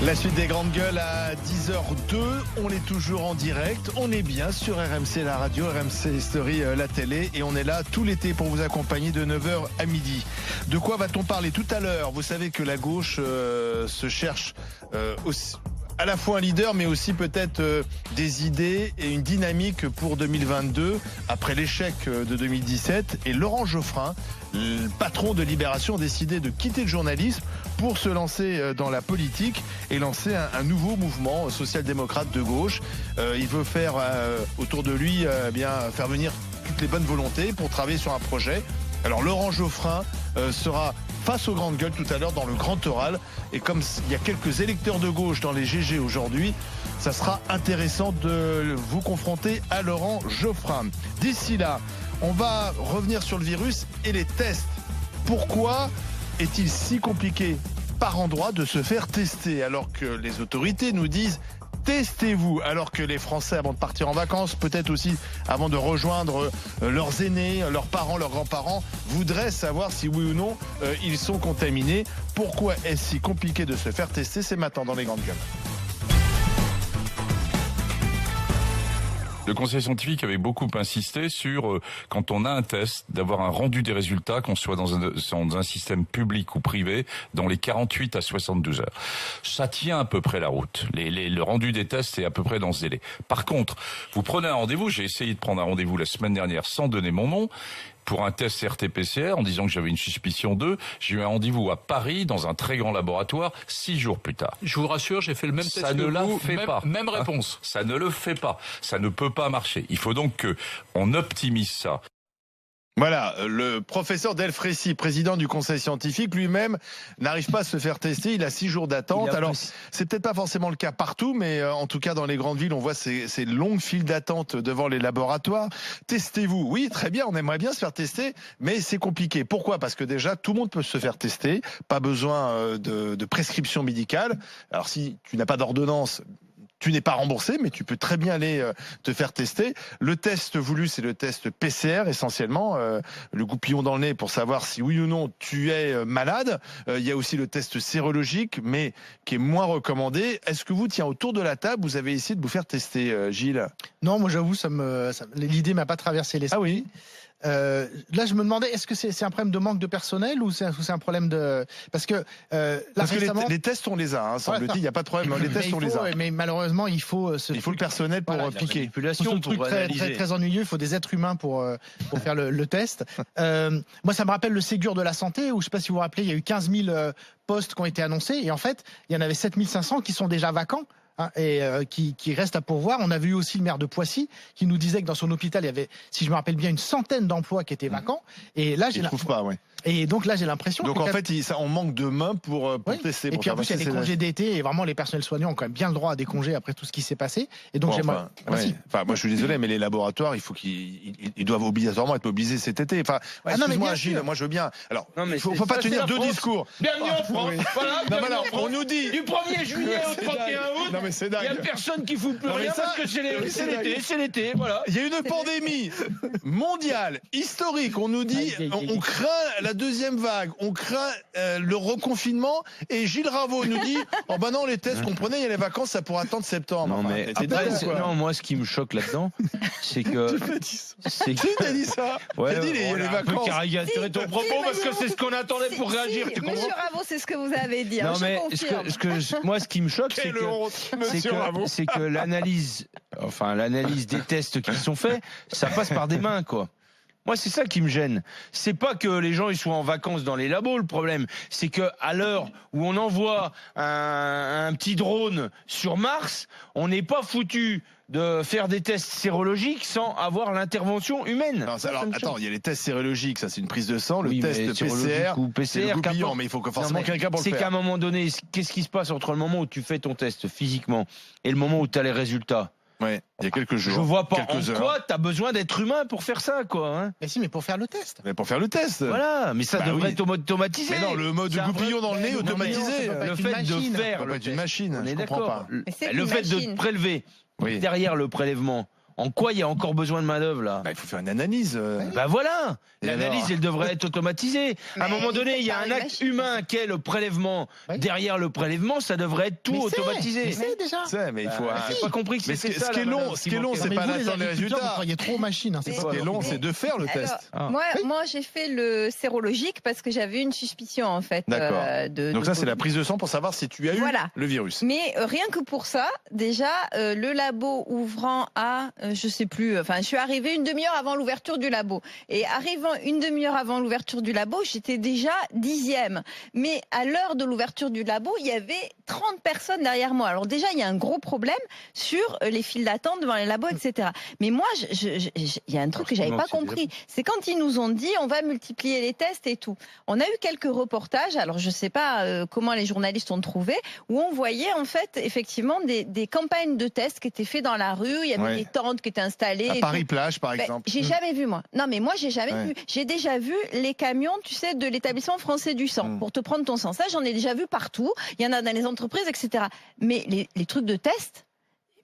La suite des grandes gueules à 10h02, on est toujours en direct, on est bien sur RMC la radio, RMC Story la télé et on est là tout l'été pour vous accompagner de 9h à midi. De quoi va-t-on parler tout à l'heure? Vous savez que la gauche se cherche aussi, à la fois un leader mais aussi peut-être des idées et une dynamique pour 2022 après l'échec de 2017 et Laurent Geoffrin, le patron de Libération, a décidé de quitter le journalisme pour se lancer dans la politique et lancer un nouveau mouvement social-démocrate de gauche. Il veut faire autour de lui faire venir toutes les bonnes volontés pour travailler sur un projet. Alors Laurent Geoffrin sera face aux grandes gueules tout à l'heure dans le Grand Oral. Et comme il y a quelques électeurs de gauche dans les GG aujourd'hui, ça sera intéressant de vous confronter à Laurent Geoffrin. D'ici là, on va revenir sur le virus et les tests. Pourquoi est-il si compliqué par endroit de se faire tester alors que les autorités nous disent testez-vous, alors que les Français, avant de partir en vacances, peut-être aussi avant de rejoindre leurs aînés, leurs parents, leurs grands-parents, voudraient savoir si oui ou non ils sont contaminés. Pourquoi est-ce si compliqué de se faire tester? C'est maintenant dans les grandes gueules. Le conseil scientifique avait beaucoup insisté sur, quand on a un test, d'avoir un rendu des résultats, qu'on soit dans un système public ou privé, dans les 48 à 72 heures. Ça tient à peu près la route. Le rendu des tests est à peu près dans ce délai. Par contre, vous prenez un rendez-vous, j'ai essayé de prendre un rendez-vous la semaine dernière sans donner mon nom, pour un test RT-PCR en disant que j'avais une suspicion d'eux. J'ai eu un rendez-vous à Paris dans un très grand laboratoire 6 jours plus tard. Je vous rassure, j'ai fait le même test ça que ne vous, la fait pas. Même réponse. Ça ne le fait pas. Ça ne peut pas marcher. Il faut donc qu'on optimise ça. Voilà, le professeur Delfrécy, président du conseil scientifique, lui-même n'arrive pas à se faire tester. Il a 6 jours d'attente. Alors, c'est peut-être pas forcément le cas partout, mais en tout cas, dans les grandes villes, on voit ces longues files d'attente devant les laboratoires. Testez-vous. Oui, très bien, on aimerait bien se faire tester, mais c'est compliqué. Pourquoi? Parce que déjà, tout le monde peut se faire tester. Pas besoin de prescription médicale. Alors, si tu n'as pas d'ordonnance, tu n'es pas remboursé, mais tu peux très bien aller te faire tester. Le test voulu, c'est le test PCR essentiellement, le goupillon dans le nez pour savoir si oui ou non tu es malade. Il y a aussi le test sérologique, mais qui est moins recommandé. Est-ce que vous, tiens, autour de la table, vous avez essayé de vous faire tester, Gilles? Non, moi j'avoue, l'idée m'a pas traversé l'esprit. Ah oui. Là, je me demandais, est-ce que c'est un problème de manque de personnel ou c'est un problème de... Parce que récemment... les tests, on les a, semble-t-il, il n'y a pas de problème. Les tests, on les a. Mais malheureusement, il faut le personnel pour piquer. Ce truc très ennuyeux, il faut des êtres humains pour faire le test. Moi, ça me rappelle le Ségur de la santé, où je ne sais pas si vous vous rappelez, il y a eu 15 000 postes qui ont été annoncés, et en fait, il y en avait 7 500 qui sont déjà vacants. Et qui reste à pourvoir. On a vu aussi le maire de Poissy qui nous disait que dans son hôpital il y avait, si je me rappelle bien, une centaine d'emplois qui étaient vacants. Et là, Et donc là, j'ai l'impression. Donc en fait, on manque de mains pour tester. Et puis en plus, il y a des congés d'été et vraiment les personnels soignants ont quand même bien le droit à des congés après tout ce qui s'est passé. Et donc moi, je suis désolé, mais les laboratoires, il faut qu'ils doivent obligatoirement être mobilisés cet été. Enfin, excuse-moi, Gilles, moi je veux bien. Alors, il faut pas tenir deux discours. Bienvenue en France. Voilà. On nous dit du 1er juillet au 31 août. Non mais c'est dingue. Il y a personne qui fout plus rien parce que c'est l'été, voilà. Il y a une pandémie mondiale, historique. On nous dit, on craint la deuxième vague, on craint le reconfinement. Et Gilles Raveau nous dit, oh ben non, les tests qu'on prenait, il y a les vacances, ça pourra attendre septembre. Non mais non, moi ce qui me choque là-dedans, c'est que qui t'a dit ça? Ouais, t'as dit les vacances. Caricaturer ton propos parce que c'est ce qu'on attendait pour réagir. Tu comprends? Monsieur Raveau, c'est ce que vous avez dit. Non mais moi ce qui me choque, c'est que l'analyse des tests qui sont faits, ça passe par des mains, quoi. Moi, c'est ça qui me gêne. C'est pas que les gens ils soient en vacances dans les labos, le problème. C'est que à l'heure où on envoie un petit drone sur Mars, on n'est pas foutu de faire des tests sérologiques sans avoir l'intervention humaine. Non, alors, attends, il y a les tests sérologiques, ça c'est une prise de sang, le test PCR ou PCR, mais il faut que forcément quelqu'un pour le faire. C'est qu'à un moment donné, qu'est-ce qui se passe entre le moment où tu fais ton test physiquement et le moment où tu as les résultats? Ouais, il y a quelques jours. Je vois pas en quoi t'as besoin d'être humain pour faire ça, quoi. Hein. Mais pour faire le test. Mais pour faire le test. Voilà, mais ça devrait être automatisé. Mais non, le mode goupillon dans le nez automatisé. Le fait de faire une machine. On est d'accord. Le fait de prélever derrière le prélèvement, En quoi il y a encore besoin de main-d'œuvre là? Il faut faire une analyse. Bah voilà, Et l'analyse alors elle devrait être automatisée. À un Mais moment donné, il y a par un une acte machine. humain qu'est le prélèvement. Oui. Derrière le prélèvement, ça devrait être tout Mais automatisé. c'est déjà. Mais il faut. J'ai pas compris que Mais c'était ce ça. qui est la long, manœuvre ce qui est long, qui c'est manquait. pas Mais vous, d'attendre les agriculteurs, résultats. vous croyez trop aux machines. Hein, c'est Mais- Ce qui est long, c'est de faire le test. Alors, Ah. moi, j'ai fait le sérologique parce que j'avais une suspicion en fait. D'accord. Donc de ça, c'est la Covid. prise de sang pour savoir si tu as eu Voilà. le virus. Mais rien que pour ça, déjà, le labo ouvrant à, je sais plus, enfin, je suis arrivée une demi-heure avant l'ouverture du labo. Et arrivant une demi-heure avant l'ouverture du labo, j'étais déjà 10e. Mais à l'heure de l'ouverture du labo, il y avait 30 personnes derrière moi. Alors déjà, il y a un gros problème sur les files d'attente devant les labos, etc. Mais moi, il y a un truc que j'avais pas compris. C'est quand ils nous ont dit, on va multiplier les tests et tout. On a eu quelques reportages, alors je sais pas comment les journalistes ont trouvé, où on voyait en fait effectivement des campagnes de tests qui étaient faites dans la rue, il y avait Ouais. des tentes qui étaient installées. À et Paris tout. plage, par Ben, exemple. j'ai jamais vu moi. Non mais moi j'ai jamais Ouais. vu. J'ai déjà vu les camions, tu sais, de l'établissement français du sang pour te prendre ton sang. Ça j'en ai déjà vu partout. Il y en a dans les entreprises, etc. Mais les trucs de test,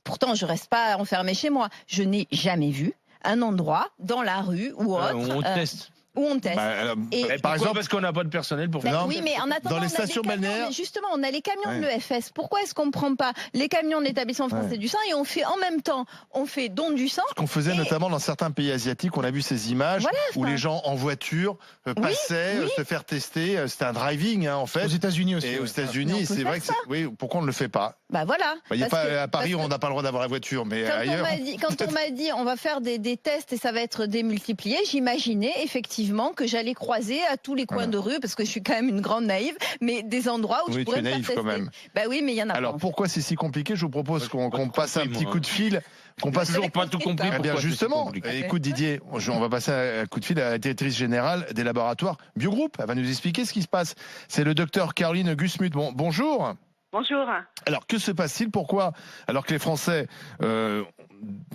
pourtant je reste pas enfermée chez moi. Je n'ai jamais vu un endroit dans la rue ou autre On teste. où on teste. Et- par Par exemple, exemple, parce qu'on n'a pas de personnel pour Ben faire. non, oui, mais en attendant, dans les on a stations des camions, balnéaires- mais justement, on a les camions de Ouais. l'EFS. Pourquoi est-ce qu'on ne prend pas les camions de l'établissement français Ouais. du sang et on fait en même temps, on fait don du sang. ce qu'on faisait Et- notamment dans certains pays asiatiques, on a vu ces images Voilà, où enfin. les gens en voiture passaient oui. se faire tester. C'était un driving en fait. Aux États-Unis aussi. Et aux Mais États-Unis, on peut c'est faire vrai que oui, pourquoi on ne le fait pas? Bah voilà. Il y a Parce pas que- à Paris, parce que on n'a pas le droit d'avoir la voiture, mais Quand ailleurs. on m'a dit on va faire des tests et ça va être démultiplié, j'imaginais effectivement que j'allais croiser à tous les coins Voilà. de rue, parce que je suis quand même une grande naïve, mais des endroits où Oui, je tu pourrais es me faire naïve tester. quand même. Bah oui, mais il y en a Alors pas. pourquoi c'est si compliqué? Je vous propose Ouais, qu'on j'ai pas tout passe un compris, petit moi. coup de fil, qu'on passe. Toujours pas tout compris. Eh bien pourquoi c'est si justement, compliqué. écoute Didier, on va passer un coup de fil à la directrice générale des laboratoires Biogroup. Elle va nous expliquer ce qui se passe. C'est le docteur Caroline Gusmuth. Bonjour. Bonjour. Alors que se passe-t-il? Pourquoi, alors que les Français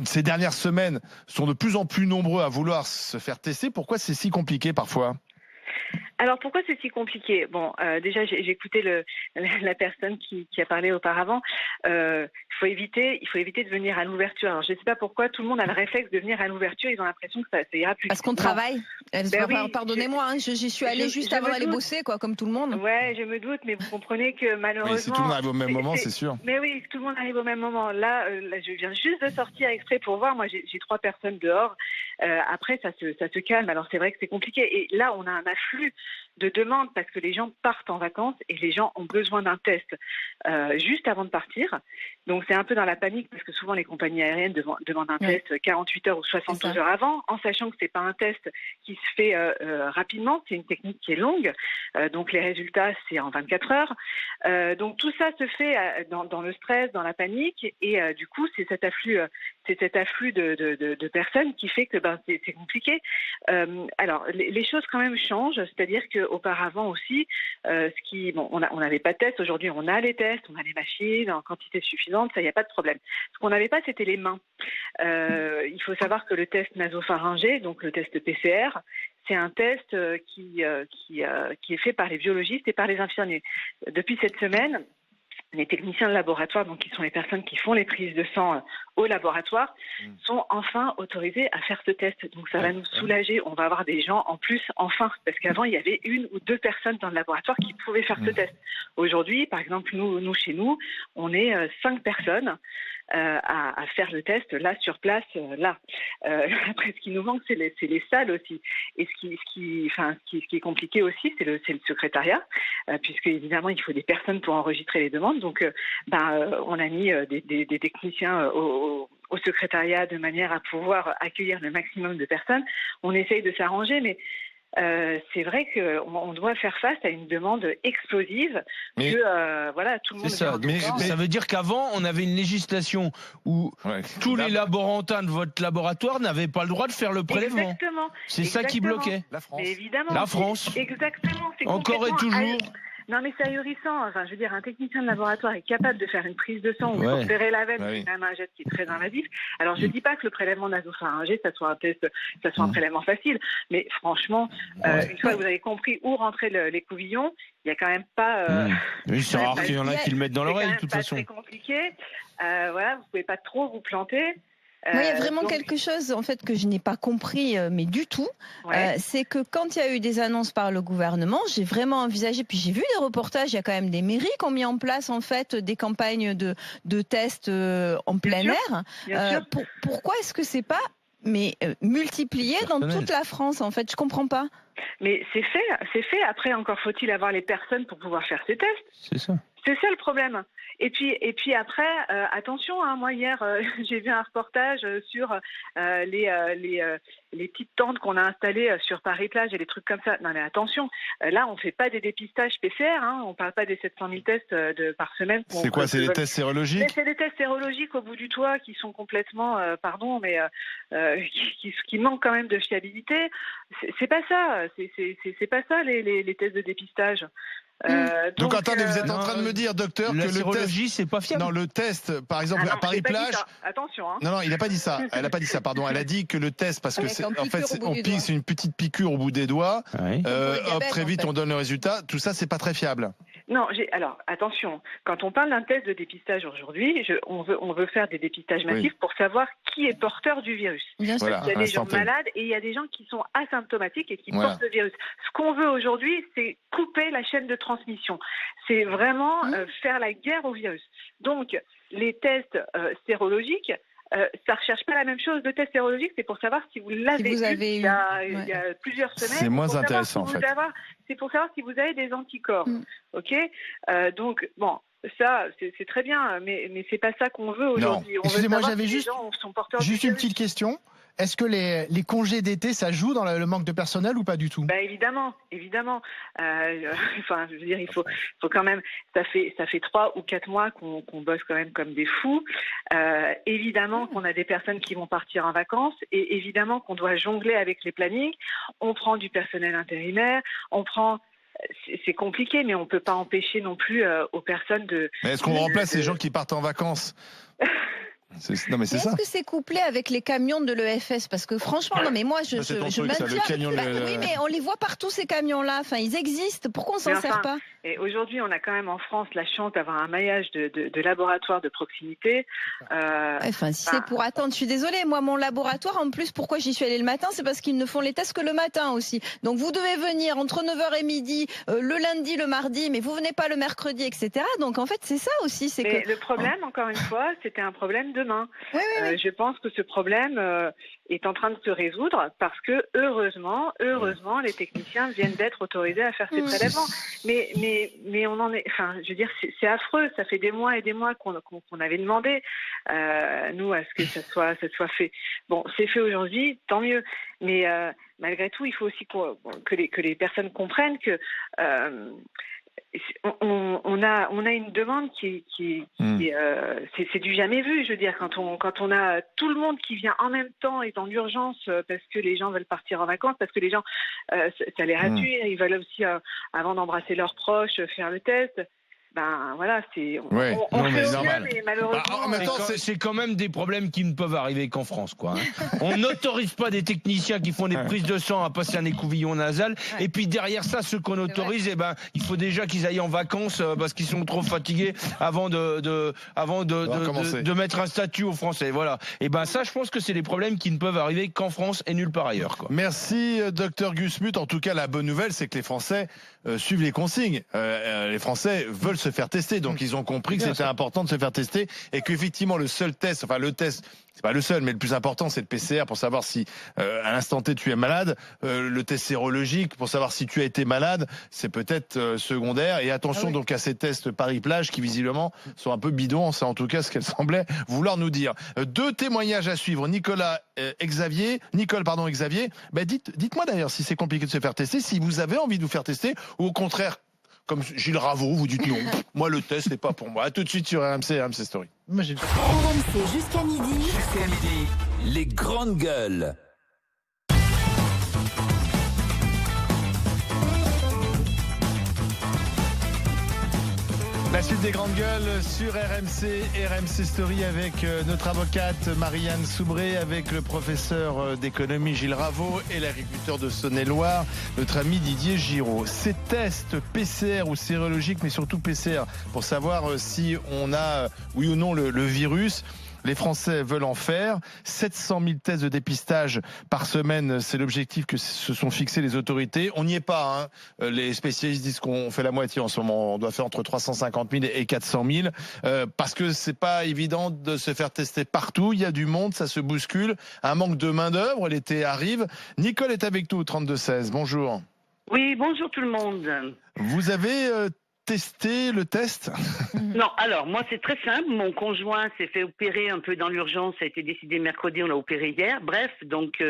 ces dernières semaines sont de plus en plus nombreux à vouloir se faire tester, pourquoi c'est si compliqué parfois? Alors pourquoi c'est si compliqué? Bon, déjà j'ai écouté la personne qui a parlé auparavant. Il faut éviter de venir à l'ouverture. Alors je ne sais pas pourquoi tout le monde a le réflexe de venir à l'ouverture. Ils ont l'impression que ça ira plus. Parce qu'on Non. travaille. oui, Pardonnez-moi, j'y suis allée juste je avant me d'aller doute. bosser, quoi, comme tout le monde. Ouais, je me doute, mais vous comprenez que malheureusement. Oui, si tout le monde arrive au même moment, c'est sûr. Mais oui, tout le monde arrive au même moment. Là, je viens juste de sortir exprès pour voir. Moi, j'ai 3 personnes dehors. Après, ça se calme. Alors, c'est vrai que c'est compliqué. Et là, on a un afflux de demandes parce que les gens partent en vacances et les gens ont besoin d'un test juste avant de partir. Donc, c'est un peu dans la panique parce que souvent, les compagnies aériennes demandent un Ouais. test 48 heures ou 72 heures avant, en sachant que c'est pas un test qui se fait rapidement. C'est une technique qui est longue. Donc, les résultats, c'est en 24 heures. Donc, tout ça se fait dans le stress, dans la panique. Et du coup, c'est cet afflux de personnes qui fait que c'est compliqué. Alors, les choses quand même changent. C'est-à-dire qu'auparavant aussi, on n'avait pas de tests. Aujourd'hui, on a les tests, on a les machines en quantité suffisante. Ça, il n'y a pas de problème. Ce qu'on n'avait pas, c'était les mains. Il faut savoir que le test nasopharyngé, donc le test PCR, c'est un test qui est fait par les biologistes et par les infirmiers. Depuis cette semaine, les techniciens de laboratoire, donc qui sont les personnes qui font les prises de sang au laboratoire, sont enfin autorisés à faire ce test. Donc ça va nous soulager. On va avoir des gens en plus, enfin, parce qu'avant il y avait 1 ou 2 personnes dans le laboratoire qui pouvaient faire ce test. Aujourd'hui, par exemple, nous chez nous, on est 5 personnes à faire le test là sur place là. Après, ce qui nous manque, c'est les salles aussi. Et ce qui est compliqué aussi, c'est le secrétariat, puisque évidemment il faut des personnes pour enregistrer les demandes. Donc, on a mis des techniciens au secrétariat de manière à pouvoir accueillir le maximum de personnes. On essaye de s'arranger, mais c'est vrai qu'on doit faire face à une demande explosive Mais tout le monde. C'est ça. vient en Ça veut dire qu'avant, on avait une législation où tous les laborantins de votre laboratoire n'avaient pas le droit de faire le prélèvement. Exactement. C'est ça qui bloquait. La France. Mais évidemment. La France. Exactement. C'est Encore et complètement toujours. Non, mais c'est ahurissant. Enfin, je veux dire, un technicien de laboratoire est capable de faire une prise de sang ou Ouais. de serrer la veine, Ouais, c'est oui. quand même un geste qui est très invasif. Alors, je dis pas que le prélèvement nasopharyngé, ça soit un test, ça soit un prélèvement facile, mais franchement, une fois que vous avez compris où rentrer les couvillons, il y a quand même pas. Oui, c'est Ouais, rare qu'il y en a qui le mettent dans c'est quand l'oreille, de même toute pas façon. très compliqué. Vous pouvez pas trop vous planter. Moi, il y a vraiment quelque chose en fait que je n'ai pas compris, mais du tout. C'est que quand il y a eu des annonces par le gouvernement, j'ai vraiment envisagé. Puis j'ai vu des reportages. Il y a quand même des mairies qui ont mis en place en fait des campagnes de tests en plein air. Pourquoi est-ce que c'est pas multiplié dans toute la France en fait? Je comprends pas. Mais c'est fait. Après, encore faut-il avoir les personnes pour pouvoir faire ces tests. C'est ça. C'est ça le problème. Et puis après, attention, hein, moi hier, j'ai vu un reportage sur les petites tentes qu'on a installées sur Paris-Plage et des trucs comme ça. Non mais attention, là on fait pas des dépistages PCR, hein, on parle pas des 700 000 tests par semaine. C'est quoi, c'est des tests sérologiques? C'est des tests sérologiques au bout du toit qui sont complètement, qui manquent quand même de fiabilité. C'est pas ça, c'est pas ça les tests de dépistage. Donc attendez, vous êtes en train de me dire, docteur, que le test, c'est pas fiable. Non, le test, par exemple, à Paris-Plage. Attention. Hein. Non, il n'a pas dit ça. Elle n'a pas dit ça. Pardon. Elle a dit que le test, parce que c'est une petite piqûre au bout des doigts. Oui. Très vite, on donne le résultat. Tout ça, c'est pas très fiable. Non, alors attention. Quand on parle d'un test de dépistage aujourd'hui, on veut faire des dépistages massifs pour savoir qui est porteur du virus. Bien sûr. Il y a des gens malades et il y a des gens qui sont asymptomatiques et qui portent le virus. Ce qu'on veut aujourd'hui, c'est couper la chaîne de transmission. C'est vraiment faire la guerre au virus. Donc, les tests sérologiques, ça ne recherche pas la même chose. Le test sérologique, c'est pour savoir si vous l'avez il y a plusieurs semaines. C'est moins intéressant, en fait. C'est pour savoir si vous avez des anticorps. OK ? Donc, bon. Ça, c'est très bien, mais c'est pas ça qu'on veut aujourd'hui. Excusez-moi, j'avais juste une petite question. Est-ce que les congés d'été, ça joue dans le manque de personnel ou pas du tout? Évidemment. Je veux dire, il faut quand même. Ça fait 3 ou 4 mois qu'on bosse quand même comme des fous. Évidemment qu'on a des personnes qui vont partir en vacances et évidemment qu'on doit jongler avec les plannings. On prend du personnel intérimaire, c'est compliqué, mais on ne peut pas empêcher non plus aux personnes de... Mais est-ce qu'on remplace les gens qui partent en vacances? Non, mais c'est ça. Est-ce que c'est couplé avec les camions de l'EFS? Parce que franchement, non, mais moi, je maintiens. Oui, mais on les voit partout, ces camions-là. Enfin, ils existent. Pourquoi on s'en sert pas? Et aujourd'hui, on a quand même en France la chance d'avoir un maillage de laboratoires de proximité. Si c'est pour attendre, je suis désolée. Moi, mon laboratoire, en plus, pourquoi j'y suis allée le matin? C'est parce qu'ils ne font les tests que le matin aussi. Donc, vous devez venir entre 9h et midi, le lundi, le mardi, mais vous venez pas le mercredi, etc. Donc, en fait, c'est ça aussi. Le problème, encore une fois, c'était un problème demain. Oui. Je pense que ce problème est en train de se résoudre parce que heureusement, les techniciens viennent d'être autorisés à faire ces prélèvements. Mais on en est. Enfin, je veux dire, c'est affreux. Ça fait des mois et des mois qu'on avait demandé nous à ce que ça soit fait. Bon, c'est fait aujourd'hui, tant mieux. Mais malgré tout, il faut aussi que les personnes comprennent que. On a une demande qui c'est du jamais vu. Je veux dire, quand on a tout le monde qui vient en même temps et dans l'urgence parce que les gens veulent partir en vacances, parce que les gens ça les rassure, ils veulent aussi avant d'embrasser leurs proches faire le test. Voilà, c'est on fait au mieux, mais malheureusement c'est quand même des problèmes qui ne peuvent arriver qu'en France, quoi. On n'autorise pas des techniciens qui font des prises de sang à passer un écouvillon nasal, et puis derrière ça, ceux qu'on autorise, il faut déjà qu'ils aillent en vacances parce qu'ils sont trop fatigués avant de mettre un statut aux Français. Voilà. Et ça, je pense que c'est des problèmes qui ne peuvent arriver qu'en France et nulle part ailleurs, quoi. Merci, docteur Gusmuth. En tout cas, la bonne nouvelle, c'est que les Français suivent les consignes. Les Français veulent se faire tester, donc ils ont compris que c'était important de se faire tester et qu'effectivement le test, c'est pas le seul, mais le plus important, c'est le PCR pour savoir si à l'instant T tu es malade. Le test sérologique pour savoir si tu as été malade, c'est peut-être secondaire. Et attention donc à ces tests Paris-Plage qui visiblement sont un peu bidons, c'est en tout cas ce qu'elle semblait vouloir nous dire. 2 témoignages à suivre. Nicole, Xavier. Dites-moi d'ailleurs si c'est compliqué de se faire tester, si vous avez envie de vous faire tester ou au contraire, comme Gilles Ravaud, vous dites non, moi le test n'est pas pour moi. À tout de suite sur RMC Story. RMC jusqu'à midi. Les grandes gueules. La suite des grandes gueules sur RMC Story avec notre avocate Marianne Soubré, avec le professeur d'économie Gilles Ravaud et l'agriculteur de Saône-et-Loire, notre ami Didier Giraud. Ces tests PCR ou sérologiques, mais surtout PCR, pour savoir si on a oui ou non le virus, Les Français veulent en faire. 700 000 tests de dépistage par semaine, c'est l'objectif que se sont fixés les autorités. On n'y est pas. Les spécialistes disent qu'on fait la moitié en ce moment. On doit faire entre 350 000 et 400 000 parce que c'est pas évident de se faire tester partout. Il y a du monde, ça se bouscule. Un manque de main d'œuvre. L'été arrive. Nicole est avec nous au 32-16. Bonjour. Oui, bonjour tout le monde. Vous avez testé le test? Non, alors moi c'est très simple. Mon conjoint s'est fait opérer un peu dans l'urgence. Ça a été décidé mercredi, on l'a opéré hier. Bref, donc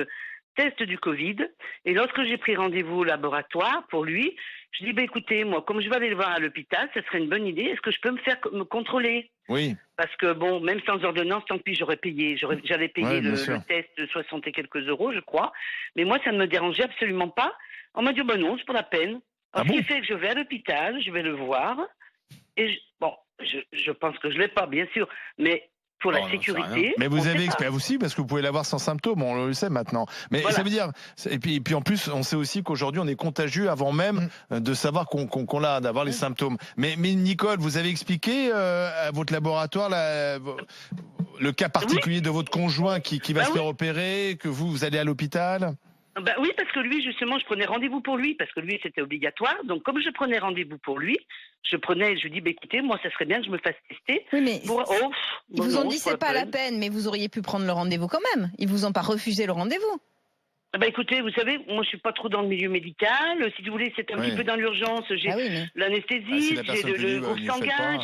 test du Covid. Et lorsque j'ai pris rendez-vous au laboratoire pour lui, je dis écoutez, moi comme je vais aller le voir à l'hôpital, ça serait une bonne idée. Est-ce que je peux me contrôler? Oui. Parce que bon, même sans ordonnance, tant pis, j'aurais payé. J'allais payer le test de 60 et quelques euros, je crois. Mais moi, ça ne me dérangeait absolument pas. On m'a dit non, c'est pas la peine. Alors, ce qui fait que je vais à l'hôpital, je vais le voir. Et je pense que je l'ai pas, bien sûr, mais pour la sécurité. Mais vous avez expérience aussi parce que vous pouvez l'avoir sans symptômes, on le sait maintenant. Mais voilà. Ça veut dire, et puis en plus, on sait aussi qu'aujourd'hui on est contagieux avant même de savoir qu'on l'a, d'avoir les symptômes. Mais Nicole, vous avez expliqué à votre laboratoire le cas particulier de votre conjoint qui va se faire opérer, que vous allez à l'hôpital? Oui, parce que lui, justement, je prenais rendez-vous pour lui, parce que lui, c'était obligatoire. Donc, comme je prenais rendez-vous pour lui, je lui dis, écoutez, moi, ça serait bien que je me fasse tester. Oui, mais ils vous ont dit, c'est pas la peine, mais vous auriez pu prendre le rendez-vous quand même. Ils vous ont pas refusé le rendez-vous. Écoutez, vous savez, moi, je suis pas trop dans le milieu médical. Si vous voulez, c'est un petit peu dans l'urgence. J'ai l'anesthésie, j'ai le groupe sanguin.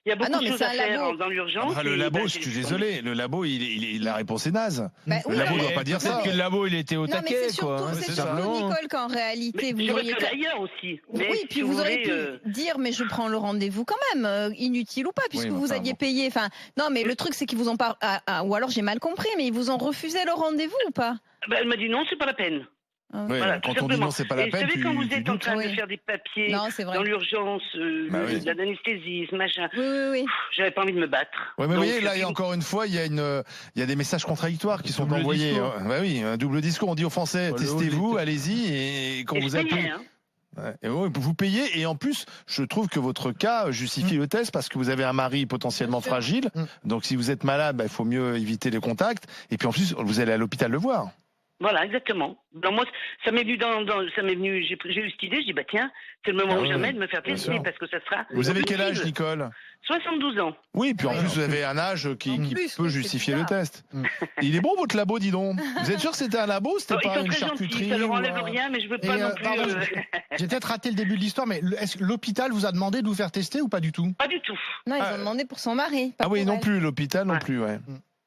Il y a beaucoup de choses à faire dans l'urgence. Le labo, je suis désolé, le labo, la réponse est naze. Le labo ne doit pas dire ça. Peut-être que le labo, il était au taquet, quoi. C'est surtout, Nicole, qu'en réalité, vous auriez pu ailleurs aussi. Oui, puis vous auriez pu dire, mais je prends le rendez-vous quand même, inutile ou pas, puisque vous aviez payé. Enfin, non, mais le truc, c'est qu'ils vous ont pas, ou alors j'ai mal compris, mais ils vous ont refusé le rendez-vous ou pas? Elle m'a dit non, c'est pas la peine. Oui, voilà, quand on dit non, c'est pas la peine. Vous savez, quand vous êtes en train de faire des papiers dans l'urgence, l'anesthésie, ce machin, j'avais pas envie de me battre. Oui, mais vous voyez, là, encore une fois, il y a des messages contradictoires qui sont envoyés. Oui, un double discours. On dit aux Français, testez-vous, allez-y, et quand vous appelez. Vous payez, et en plus, je trouve que votre cas justifie le test parce que vous avez un mari potentiellement fragile. Donc, si vous êtes malade, il faut mieux éviter les contacts. Et puis, en plus, vous allez à l'hôpital le voir. Voilà, exactement. Donc moi, ça m'est venu j'ai eu cette idée, je dis tiens, c'est le moment ou jamais de me faire tester parce que ça sera. Vous avez quel âge, Nicole? 72 ans. Oui, puis en plus vous avez un âge qui peut justifier le test. Il est bon votre labo, dis donc. Vous êtes sûr que c'était un labo, c'était pas une charcuterie? Ça leur enlève rien, mais je veux pas non plus. J'ai peut-être raté le début de l'histoire, mais est-ce que l'hôpital vous a demandé de vous faire tester ou pas du tout? Pas du tout. Non, ils ont demandé pour son mari. Non plus, l'hôpital non plus,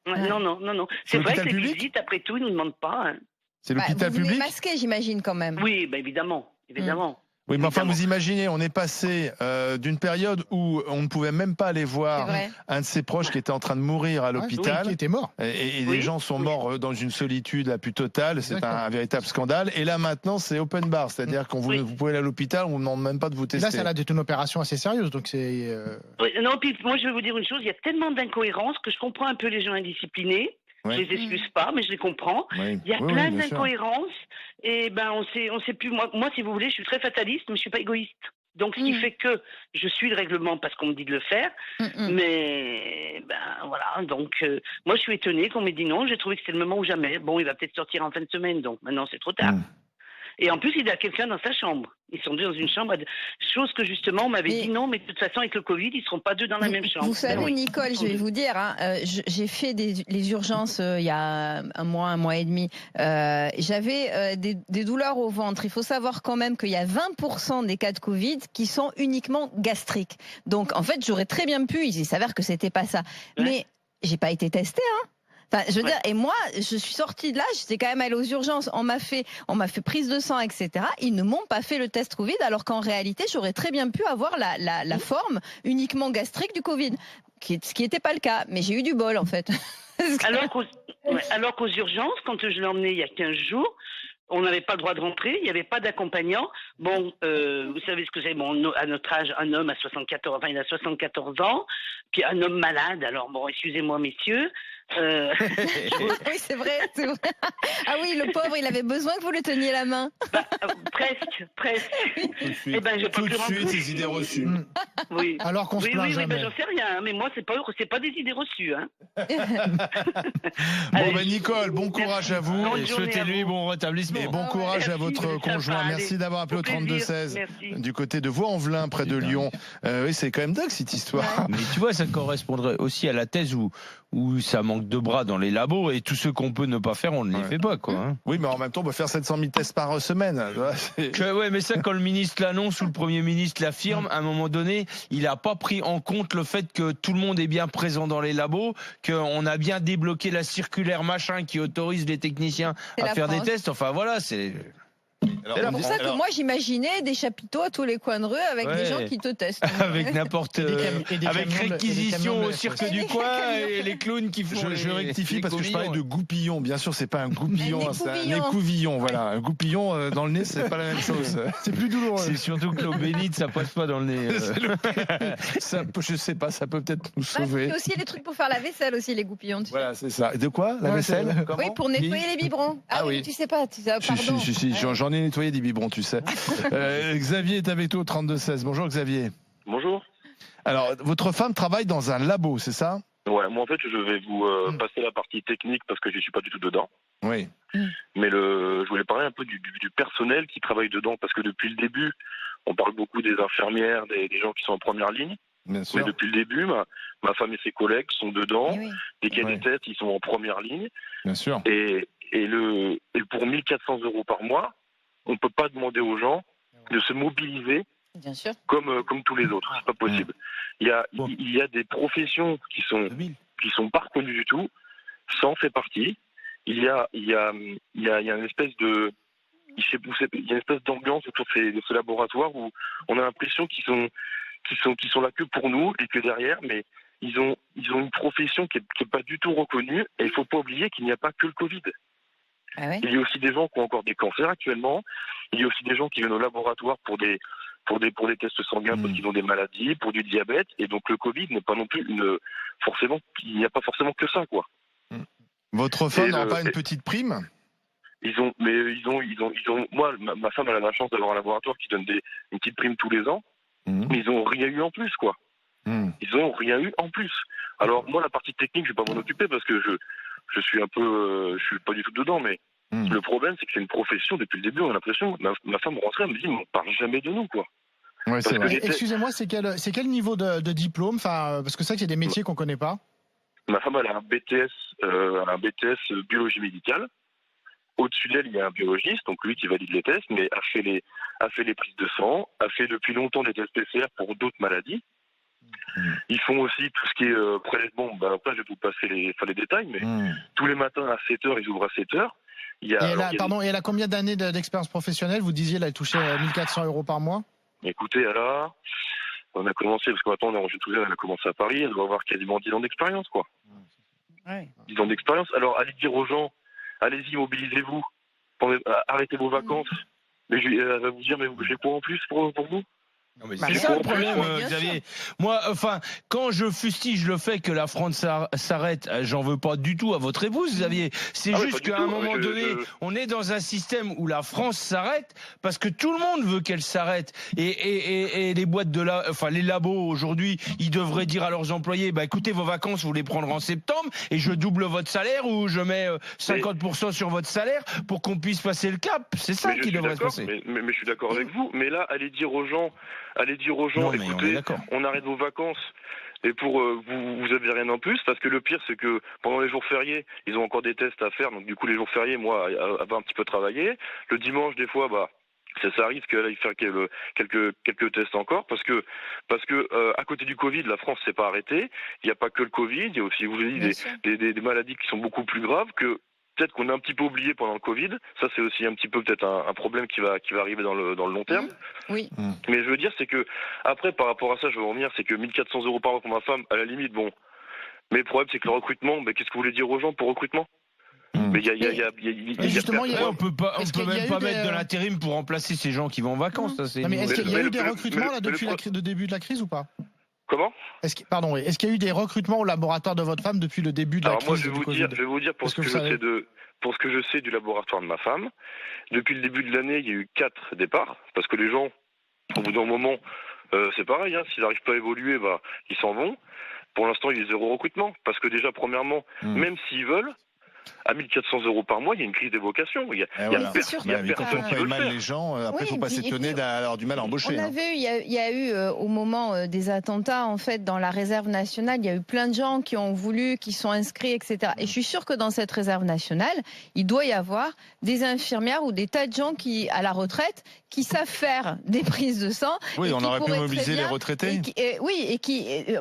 Non. C'est vrai que les visites, après tout, ils nous demandent pas. C'est l'hôpital public. Vous venez masqué, j'imagine, quand même. Oui, évidemment. Oui, mais enfin, vous imaginez, on est passé d'une période où on ne pouvait même pas aller voir un de ses proches qui était en train de mourir à l'hôpital. Qui était mort. Et des gens sont morts dans une solitude la plus totale. C'est un véritable scandale. Et là, maintenant, c'est open bar. C'est-à-dire qu'on vous pouvez aller à l'hôpital, on ne vous demande même pas de vous tester. Là, ça a été une opération assez sérieuse. Donc c'est. Non, puis moi, je vais vous dire une chose. Il y a tellement d'incohérences que je comprends un peu les gens indisciplinés. Je les excuse pas, mais je les comprends. Il y a plein d'incohérences. Et on sait plus. Moi, si vous voulez, je suis très fataliste, mais je suis pas égoïste. Donc, ce qui fait que je suis le règlement parce qu'on me dit de le faire. Mais, voilà. Donc, moi, je suis étonnée qu'on m'ait dit non. J'ai trouvé que c'était le moment ou jamais. Bon, il va peut-être sortir en fin de semaine. Donc, maintenant, c'est trop tard. Et en plus, il a quelqu'un dans sa chambre. Ils sont deux dans une chambre. Chose que justement, on m'avait dit non, mais de toute façon, avec le Covid, ils ne seront pas deux dans la même chambre. Vous savez, Nicole, je vais vous dire, j'ai fait les urgences il y a un mois et demi. J'avais des douleurs au ventre. Il faut savoir quand même qu'il y a 20% des cas de Covid qui sont uniquement gastriques. Donc, en fait, j'aurais très bien pu, il s'avère que c'était pas ça. Mais j'ai pas été testée, Enfin, je veux dire, et moi, je suis sortie de là, j'étais quand même allée aux urgences, on m'a fait prise de sang, etc. Ils ne m'ont pas fait le test Covid, alors qu'en réalité, j'aurais très bien pu avoir la forme uniquement gastrique du Covid, ce qui n'était pas le cas. Mais j'ai eu du bol, en fait. Alors qu'aux urgences, quand je l'ai emmené il y a 15 jours, on n'avait pas le droit de rentrer, il n'y avait pas d'accompagnant. Bon, vous savez ce que c'est. Bon, à notre âge, un homme il a 74 ans, puis un homme malade. Alors bon, excusez-moi, messieurs. Oui, c'est vrai. Ah oui, le pauvre, il avait besoin que vous lui teniez la main. Presque. Eh ben, j'ai pas tout de suite, ces idées reçues. Oui. Alors qu'on se plaint jamais. Ben, j'en sais rien. Mais moi, c'est pas des idées reçues. Hein. Bon, ben, Nicole, bon courage à vous. Et souhaitez-lui bon rétablissement. Et bon courage à votre conjoint. Merci d'avoir appelé au 32-16 du côté de Vaux-en-Velin, près de Lyon. Oui, c'est quand même dingue cette histoire. Mais tu vois, ça correspondrait aussi à la thèse où ça manque de bras dans les labos et tout ce qu'on peut ne pas faire, on ne les fait pas, quoi. Hein. Oui, mais en même temps, on peut faire 700 000 tests par semaine. Ouais, mais ça, quand le ministre l'annonce ou le Premier ministre l'affirme, à un moment donné, il n'a pas pris en compte le fait que tout le monde est bien présent dans les labos, qu'on a bien débloqué la circulaire machin qui autorise les techniciens à faire des tests. Enfin, voilà, c'est... C'est pour ça que moi j'imaginais des chapiteaux à tous les coins de rue avec des gens qui te testent. Avec n'importe avec réquisition au cirque du coin et les clowns qui font. Je rectifie parce que je parlais de goupillon. Bien sûr, c'est pas un goupillon, c'est un écouvillon. Voilà, un goupillon dans le nez, c'est pas la même chose. C'est plus douloureux. C'est surtout que l'eau bénite, ça passe pas dans le nez. Ça, je sais pas, ça peut peut-être nous sauver. Il y a aussi les trucs pour faire la vaisselle aussi, les goupillons. Voilà, c'est ça. De quoi, la vaisselle? Oui, pour nettoyer les biberons. Ah oui, tu sais pas, pardon. Si, j'en ai nettoyé des biberons, tu sais. Xavier est avec toi au 32-16. Bonjour Xavier. Bonjour. Alors, votre femme travaille dans un labo, c'est ça? Ouais, moi en fait, je vais vous passer la partie technique parce que je suis pas du tout dedans. Oui. Mais je voulais parler un peu du personnel qui travaille dedans parce que depuis le début, on parle beaucoup des infirmières, des gens qui sont en première ligne. Bien sûr. Mais depuis le début, ma femme et ses collègues sont dedans. Des cas des tests, ils sont en première ligne. Bien sûr. Et pour 1 400 € par mois, on ne peut pas demander aux gens de se mobiliser comme tous les autres. C'est pas possible. Il y a des professions qui sont pas reconnues du tout. Ça en fait partie. Il y a une espèce de d'ambiance autour de ce laboratoire où on a l'impression qu'ils sont là que pour nous et que derrière, mais ils ont une profession qui est pas du tout reconnue. Et il faut pas oublier qu'il n'y a pas que le Covid. Ah ouais. Il y a aussi des gens qui ont encore des cancers actuellement. Il y a aussi des gens qui viennent au laboratoire pour des tests sanguins parce qu'ils ont des maladies, pour du diabète. Et donc le Covid n'est pas non plus il n'y a pas forcément que ça, quoi. Votre femme n'aura pas une petite prime? Moi, ma femme elle a la chance d'avoir un laboratoire qui donne une petite prime tous les ans. Mais ils n'ont rien eu en plus, quoi. Ils n'ont rien eu en plus. Alors moi, la partie technique, je vais pas m'en occuper parce que je suis pas du tout dedans, mais le problème, c'est que c'est une profession, depuis le début, on a l'impression, ma femme rentrait, elle me dit, on parle jamais de nous, quoi. Ouais, c'est vrai. Excusez-moi, c'est quel niveau de diplôme? Enfin, parce que c'est vrai qu'il y a des métiers qu'on connaît pas. Ma femme, elle a un BTS biologie médicale. Au-dessus d'elle, il y a un biologiste, donc lui qui valide les tests, mais a fait les prises de sang, a fait depuis longtemps des tests PCR pour d'autres maladies. Ils font aussi tout ce qui est prélèvement. Après, je vais vous passer les détails, mais tous les matins à 7h, ils ouvrent à 7h. Et elle a combien d'années d'expérience professionnelle? Vous disiez, elle touchait 1 400 € par mois. Écoutez, on a commencé, parce que maintenant on est en région toulousaine, elle a commencé à Paris, elle doit avoir quasiment 10 ans d'expérience, quoi. Ouais. 10 ans d'expérience. Alors, allez dire aux gens, allez-y, mobilisez-vous, arrêtez vos vacances. Mais elle va vous dire, mais j'ai quoi en plus pour vous? Non mais c'est ça le problème, Xavier. Moi, enfin, quand je fustige le fait que la France s'arrête, j'en veux pas du tout à votre épouse, Xavier. C'est juste qu'à un moment donné, on est dans un système où la France s'arrête parce que tout le monde veut qu'elle s'arrête. Et les boîtes les labos aujourd'hui, ils devraient dire à leurs employés, écoutez, vos vacances, vous les prendrez en septembre et je double votre salaire ou je mets 50% sur votre salaire pour qu'on puisse passer le cap. C'est ça qui devrait se passer. Mais je suis d'accord avec vous. Mais là, allez dire aux gens, écoutez, on arrête vos vacances et pour vous avez rien en plus, parce que le pire c'est que pendant les jours fériés, ils ont encore des tests à faire, donc du coup les jours fériés, moi, avait un petit peu travaillé. Le dimanche, des fois, ça arrive qu'elle aille faire quelques tests encore, parce que à côté du Covid, la France s'est pas arrêtée. Il n'y a pas que le Covid, il y a aussi, vous avez dit, des maladies qui sont beaucoup plus graves que peut-être qu'on a un petit peu oublié pendant le Covid. Ça, c'est aussi un petit peu peut-être un problème qui va arriver dans le long terme. Oui. Mais je veux dire, c'est que après, par rapport à ça, je veux revenir, c'est que 1 400 € par an pour ma femme, à la limite, bon. Mais le problème, c'est que le recrutement, qu'est-ce que vous voulez dire aux gens pour recrutement? Mais on peut même pas mettre de l'intérim pour remplacer ces gens qui vont en vacances. Ça, c'est... Mais est-ce qu'il y a eu des recrutements là depuis le début de la crise ou pas? Comment? Est-ce qu'il y a eu des recrutements au laboratoire de votre femme depuis le début de la crise? Alors moi, je vais vous dire pour ce que je sais du laboratoire de ma femme. Depuis le début de l'année, il y a eu 4 départs parce que les gens, au bout d'un moment, c'est pareil. S'ils n'arrivent pas à évoluer, ils s'en vont. Pour l'instant, il y a 0 recrutement parce que déjà, premièrement, même s'ils veulent. À 1 400 € par mois, il y a une crise des vocations. Il y a personne qui veut le faire. Les gens, après, il ne faut pas s'étonner d'avoir du mal à embaucher. Il y a eu au moment des attentats, en fait, dans la réserve nationale, il y a eu plein de gens qui ont voulu, qui sont inscrits, etc. Et je suis sûre que dans cette réserve nationale, il doit y avoir des infirmières ou des tas de gens qui, à la retraite, qui savent faire des prises de sang. Oui, on aurait pu mobiliser les retraités.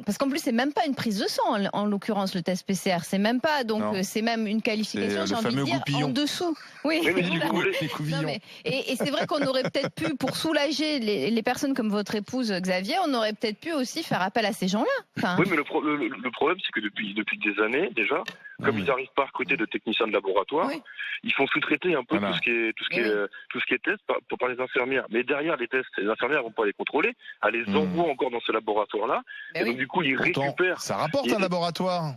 Parce qu'en plus, c'est même pas une prise de sang, en l'occurrence, le test PCR. C'est même pas, donc c'est même une qualification, j'ai envie de dire, en dessous. Oui, les couvillons. Et c'est vrai qu'on aurait peut-être pu, pour soulager les personnes comme votre épouse Xavier, on aurait peut-être pu aussi faire appel à ces gens-là. Oui, mais le problème, c'est que depuis des années, déjà, comme ils n'arrivent pas à recruter de techniciens de laboratoire, ils font sous-traiter un peu tout ce qui est test par les infirmières. Mais derrière les tests, les infirmières vont pas les contrôler, elles les envoient encore dans ce laboratoire-là, et donc du coup ils récupèrent. Ça rapporte un laboratoire.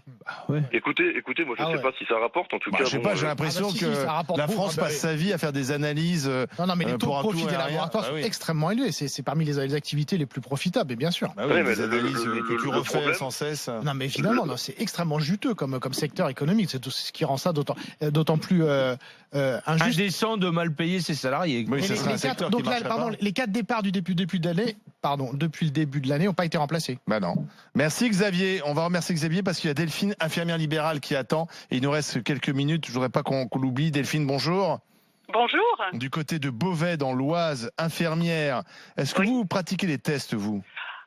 Écoutez, moi je sais pas si ça rapporte. En tout cas, je sais pas, j'ai l'impression que la France passe sa vie à faire des analyses. Non, mais les taux de profit des laboratoires sont extrêmement élevés. C'est parmi les activités les plus profitables, et bien sûr. Les analyses que tu refais sans cesse. Non, mais évidemment, c'est extrêmement juteux comme secteur économique. C'est tout ce qui rend ça d'autant plus injuste. Indécent de mal payer ses salariés. Oui, ça serait un secteur qui marcherait pas. Les 4 départs depuis le début de l'année n'ont pas été remplacés. Non. Merci Xavier. On va remercier Xavier parce qu'il y a Delphine, infirmière libérale, qui attend. Et il nous reste quelques minutes. Je voudrais pas qu'on l'oublie. Delphine, bonjour. Bonjour. Du côté de Beauvais, dans l'Oise, infirmière. Est-ce que vous pratiquez les tests, vous?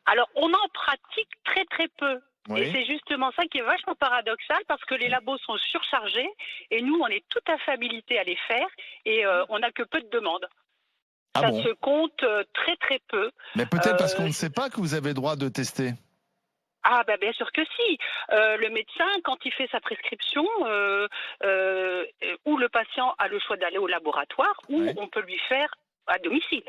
Alors, on en pratique très très peu. Oui. Et c'est justement ça qui est vachement paradoxal parce que les labos sont surchargés et nous, on est tout à fait habilités à les faire et on n'a que peu de demandes. Ça se compte très très peu. Mais peut-être parce qu'on ne sait pas que vous avez le droit de tester. Ah bien sûr que si. Le médecin, quand il fait sa prescription, ou le patient a le choix d'aller au laboratoire, ou on peut lui faire à domicile.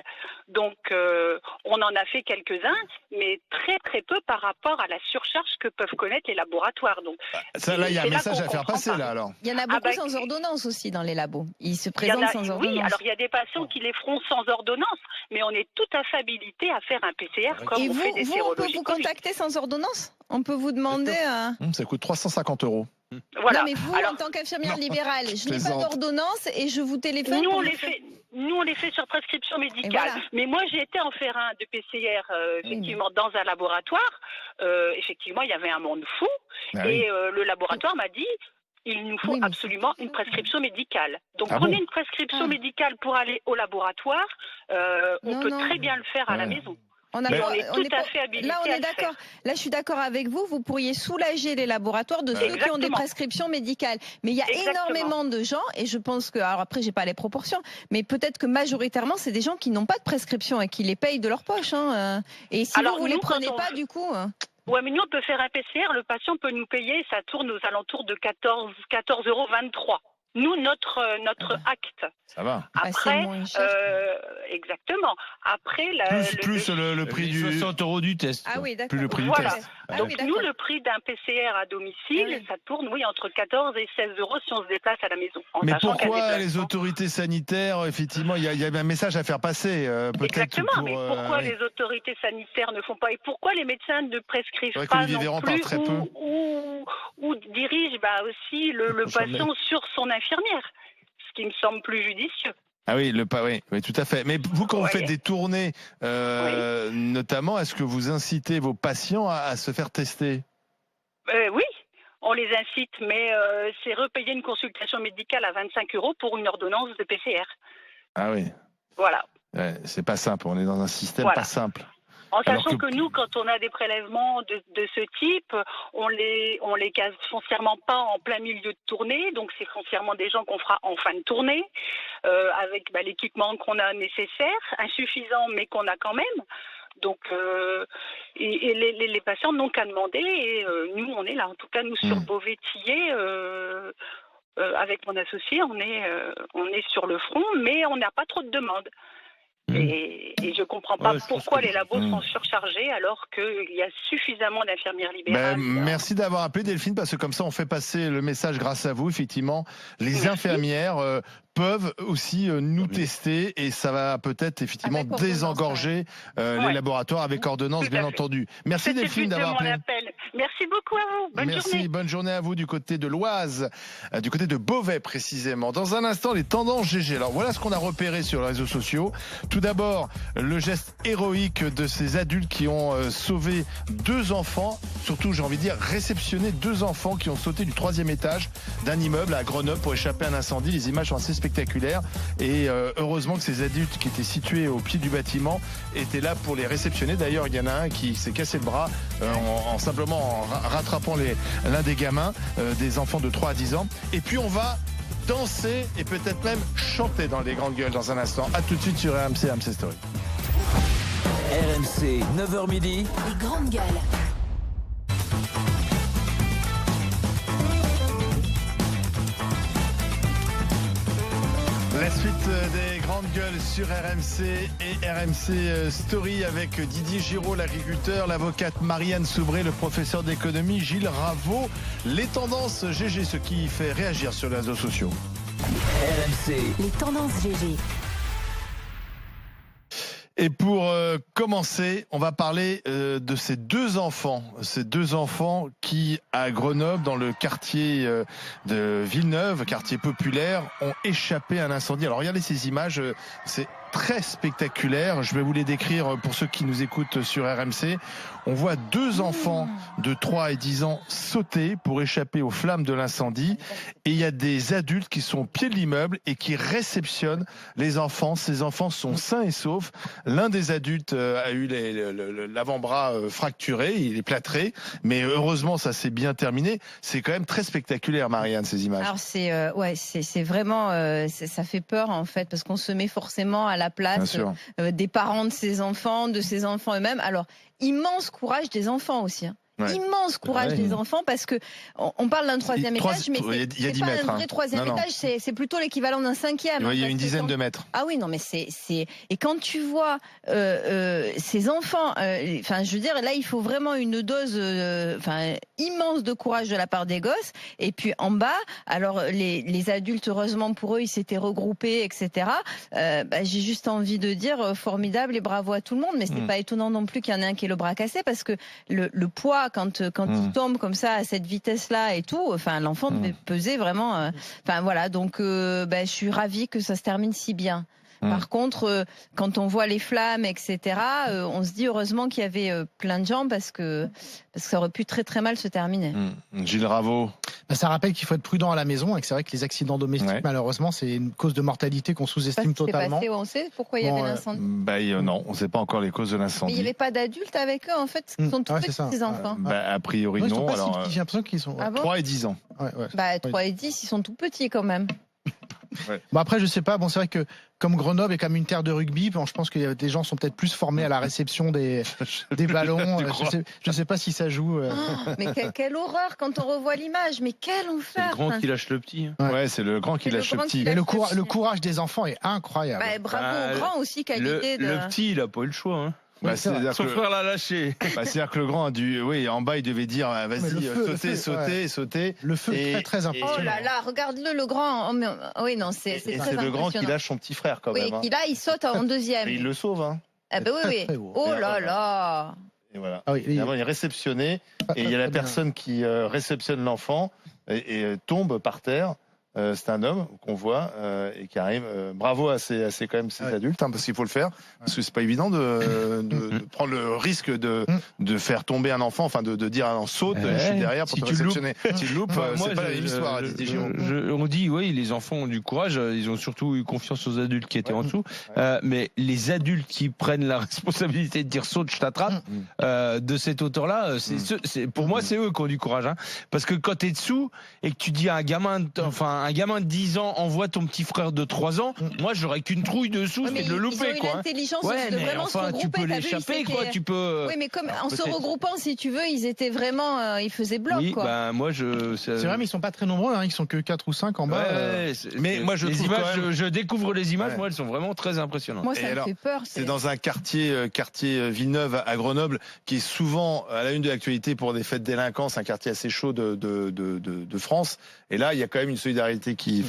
Donc, on en a fait quelques-uns, mais très très peu par rapport à la surcharge que peuvent connaître les laboratoires. Donc, ça, là, il y a un message à faire passer, là, alors. Il y en a beaucoup sans ordonnance aussi dans les labos. Ils se présentent sans ordonnance. Oui, alors il y a des patients qui les feront sans ordonnance, mais on est tout à fait habilité à faire un PCR comme on fait des sérologies. On peut vous contacter sans ordonnance? On peut vous demander... Ça coûte 350 €. Voilà. Non, mais vous, en tant qu'infirmière libérale, je n'ai pas d'ordonnance et je vous téléphone. Nous, on les fait sur prescription médicale. Voilà. Mais moi, j'ai été en faire un de PCR, effectivement, dans un laboratoire. Effectivement, il y avait un monde fou. Le laboratoire m'a dit, il nous faut absolument une prescription médicale. Donc, prenez une prescription médicale pour aller au laboratoire. On peut très bien le faire à la maison. On est tout à fait habilité. Là, on est d'accord. Là, je suis d'accord avec vous. Vous pourriez soulager les laboratoires de ceux qui ont des prescriptions médicales. Mais il y a énormément de gens, et je pense que, alors après, j'ai pas les proportions, mais peut-être que majoritairement, c'est des gens qui n'ont pas de prescription et qui les payent de leur poche. Et si vous les prenez pas, du coup. Ouais, mais nous, on peut faire un PCR. Le patient peut nous payer. Ça tourne aux alentours de 14,23 €. Nous, notre acte. Ça va. Après, exactement. Après, plus le prix du 60 € du test. Ah oui, d'accord. Plus le prix du test. Donc nous, le prix d'un PCR à domicile, ça tourne, entre 14 et 16 € si on se déplace à la maison. Mais pourquoi les autorités sanitaires, effectivement, il y a un message à faire passer. Exactement. Mais pourquoi les autorités sanitaires ne font pas et pourquoi les médecins ne prescrivent pas non plus ou dirigent aussi le patient sur son infirmière, ce qui me semble plus judicieux. Ah oui, oui, tout à fait. Mais vous, quand vous faites des tournées, notamment, est-ce que vous incitez vos patients à se faire tester? Oui, on les incite, mais c'est repayer une consultation médicale à 25 € pour une ordonnance de PCR. Ah oui. Voilà. Ouais, c'est pas simple, on est dans un système pas simple. En sachant que nous, quand on a des prélèvements de ce type, on les case foncièrement pas en plein milieu de tournée, donc c'est foncièrement des gens qu'on fera en fin de tournée, avec l'équipement qu'on a nécessaire, insuffisant mais qu'on a quand même. Donc, les patients n'ont qu'à demander et nous, on est là. En tout cas, nous, sur Beauvais-Tillé, avec mon associé, on est sur le front, mais on n'a pas trop de demandes. Et je ne comprends pas pourquoi les labos sont surchargés alors qu'il y a suffisamment d'infirmières libérales. Merci d'avoir appelé Delphine, parce que comme ça on fait passer le message grâce à vous. Effectivement, les infirmières peuvent aussi nous tester, et ça va peut-être effectivement désengorger les laboratoires avec ordonnance, bien entendu. Merci Delphine d'avoir appelé. Merci beaucoup à vous. Bonne journée. Bonne journée à vous du côté de l'Oise, du côté de Beauvais précisément. Dans un instant, les tendances GG. Alors voilà ce qu'on a repéré sur les réseaux sociaux. Tout d'abord, le geste héroïque de ces adultes qui ont sauvé 2 enfants, surtout j'ai envie de dire réceptionné 2 enfants qui ont sauté du 3e étage d'un immeuble à Grenoble pour échapper à un incendie. Les images sont assez spectaculaires, et heureusement que ces adultes qui étaient situés au pied du bâtiment étaient là pour les réceptionner. D'ailleurs, il y en a un qui s'est cassé le bras en simplement en rattrapant l'un des gamins, des enfants de 3 à 10 ans. Et puis on va danser et peut-être même chanter dans les grandes gueules dans un instant. À tout de suite sur RMC Story. RMC, 9h midi. Les grandes gueules. La suite des grandes gueules sur RMC et RMC Story avec Didier Giraud, l'agriculteur, l'avocate Marianne Soubré, le professeur d'économie Gilles Raveau. Les tendances GG, ce qui fait réagir sur les réseaux sociaux. RMC. Les tendances GG. Et pour commencer, on va parler de ces 2 enfants. Ces 2 enfants qui, à Grenoble, dans le quartier de Villeneuve, quartier populaire, ont échappé à un incendie. Alors regardez ces images, c'est très spectaculaire. Je vais vous les décrire pour ceux qui nous écoutent sur RMC. On voit 2 enfants de 3 et 10 ans sauter pour échapper aux flammes de l'incendie. Et il y a des adultes qui sont au pied de l'immeuble et qui réceptionnent les enfants. Ces enfants sont sains et saufs. L'un des adultes a eu l'avant-bras fracturé, il est plâtré. Mais heureusement, ça s'est bien terminé. C'est quand même très spectaculaire, Marianne, ces images. Alors c'est vraiment, ça fait peur en fait, parce qu'on se met forcément à la place des parents de ces enfants eux-mêmes. Alors, immense courage des enfants aussi. Immense courage des enfants, parce que on parle d'un 3e étage, mais c'est pas un vrai 3e étage, c'est plutôt l'équivalent d'un 5e. Il y a une dizaine de mètres. Ah oui, non, mais c'est et quand tu vois ces enfants, enfin, je veux dire, là, il faut vraiment une dose, immense de courage de la part des gosses. Et puis en bas, alors les adultes, heureusement pour eux, ils s'étaient regroupés, etc. J'ai juste envie de dire formidable et bravo à tout le monde, mais c'est pas étonnant non plus qu'il y en ait un qui ait le bras cassé, parce que le poids, quand il tombe comme ça à cette vitesse-là et tout, enfin l'enfant devait peser vraiment. Voilà, donc je suis ravie que ça se termine si bien. Par contre, quand on voit les flammes, etc., on se dit heureusement qu'il y avait plein de gens, parce que ça aurait pu très très mal se terminer. Gilles Raveau. Ça rappelle qu'il faut être prudent à la maison, et que c'est vrai que les accidents domestiques, malheureusement, c'est une cause de mortalité qu'on sous-estime totalement. On sait pourquoi il y avait l'incendie. Non, on ne sait pas encore les causes de l'incendie. Mais il n'y avait pas d'adultes avec eux, en fait, qui sont tous petits, ces enfants. A priori non. Alors, j'ai l'impression qu'ils sont 3 et 10 ans. 3 et 10, ils sont tout petits quand même. Après, je sais pas. C'est vrai que comme Grenoble est comme une terre de rugby, je pense que des gens sont peut-être plus formés à la réception des ballons. Je sais pas si ça joue. Mais quelle horreur quand on revoit l'image. Mais quel enfer. C'est le grand qui lâche le petit. C'est le grand qui lâche le petit. Et le courage des enfants est incroyable. Bravo au grand aussi qui a l'idée de. Le petit, il a pas eu le choix. Hein. Son frère l'a lâché. C'est-à-dire que le grand a dû, en bas, il devait dire vas-y, sauter. Le feu est très important. Oh là là, regarde-le, le grand. Oui, non, c'est très impressionnant. C'est le grand qui lâche son petit frère quand même. Oui, là, il saute en 2e. Et il le sauve. Oui. Oh là là. Et voilà. Il est réceptionné, et il y a la personne qui réceptionne l'enfant et tombe par terre. C'est un homme qu'on voit et qui arrive. Bravo à ces adultes, parce qu'il faut le faire, parce que c'est pas évident de prendre le risque de faire tomber un enfant, de dire un saute, je suis derrière pour te réceptionner. Si tu loupes, c'est pas la même histoire. On dit les enfants ont du courage, ils ont surtout eu confiance aux adultes qui étaient en dessous, mais les adultes qui prennent la responsabilité de dire saute, je t'attrape, de cette hauteur-là, pour moi c'est eux qui ont du courage, parce que quand t'es dessous et que tu dis à un gamin, un gamin de 10 ans envoie ton petit frère de 3 ans, moi j'aurais qu'une trouille dessous, c'est de le louper, ils ont quoi. eu l'intelligence de vraiment se regrouper. Tu peux l'échapper, quoi. Tu peux. Oui, mais comme en se regroupant, si tu veux, ils étaient vraiment, ils faisaient bloc, oui, quoi. Bah, moi c'est vrai, mais ils sont pas très nombreux, ils sont que 4 ou 5 en bas. Mais moi je trouve images, je découvre les images, moi elles sont vraiment très impressionnantes. Moi ça me fait peur. C'est dans un quartier Villeneuve à Grenoble, qui est souvent à la une de l'actualité pour des faits de délinquance, un quartier assez chaud de France. Et là, il y a quand même une solidarité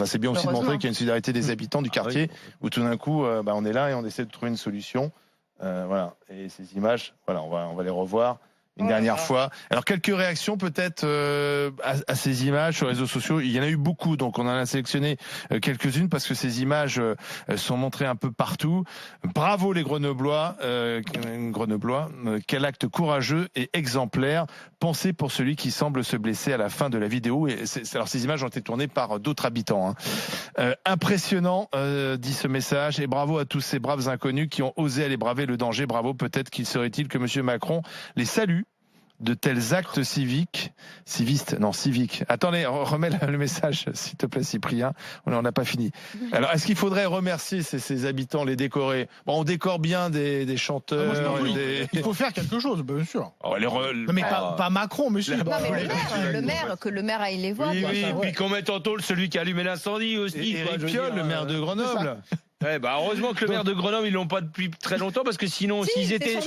c'est bien aussi de montrer qu'il y a une solidarité des habitants du quartier, où tout d'un coup, on est là et on essaie de trouver une solution. Voilà. Et ces images, voilà, on va les revoir une dernière fois. Alors, quelques réactions peut-être à ces images sur les réseaux sociaux. Il y en a eu beaucoup, donc on en a sélectionné quelques-unes parce que ces images sont montrées un peu partout. Bravo les Grenoblois, quel acte courageux et exemplaire. Pensez pour celui qui semble se blesser à la fin de la vidéo. Alors ces images ont été tournées par d'autres habitants. Impressionnant, dit ce message, et bravo à tous ces braves inconnus qui ont osé aller braver le danger. Bravo, peut-être qu'il serait-il que Monsieur Macron les salue de tels actes civiques. Attendez, remets le message, s'il te plaît, Cyprien. On n'a pas fini. Alors, est-ce qu'il faudrait remercier ces habitants, les décorer? Bon, on décore bien des chanteurs. Il faut faire quelque chose, bien sûr. Non, mais pas Macron, monsieur. Non, mais le maire aille les voir. Oui, puis qu'on mette en tôle celui qui a allumé l'incendie aussi. Éric Piolle, le maire de Grenoble. Heureusement que le maire de Grenoble, ils l'ont pas depuis très longtemps, parce que sinon, s'ils étaient